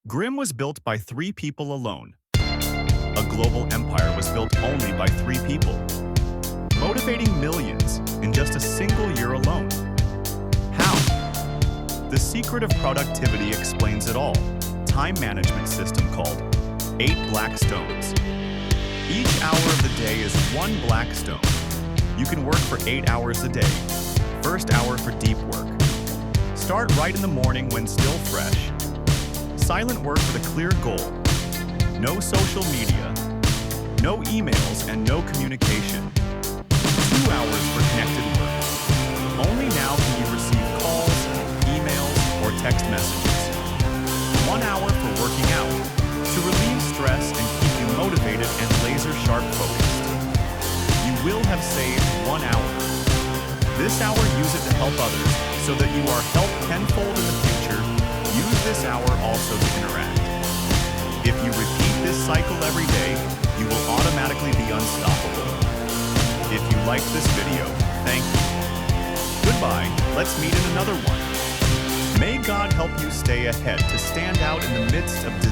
Grimm was built by 3 people alone. A global empire was built only by 3 people, motivating millions in just a single year alone. How? The secret of productivity explains it all. Time management system called 8 black stones. Each hour of the day is 1 black stone. You can work for 8 hours a day. First hour for deep work. Start right in the morning when still fresh. Silent work with a clear goal. No social media, no emails, and no communication. 2 hours for connected work. Only now can you receive calls, emails, or text messages. 1 hour for working out, to relieve stress and keep you motivated and laser-sharp focused. You will have saved 1 hour. This hour, use it to help others so that you are helped tenfold in the future. Use this hour also to interact. If you repeat this cycle every day, you will automatically be unstoppable. If you liked this video, thank you. Goodbye, let's meet in another one. May God help you stay ahead to stand out in the midst of disaster.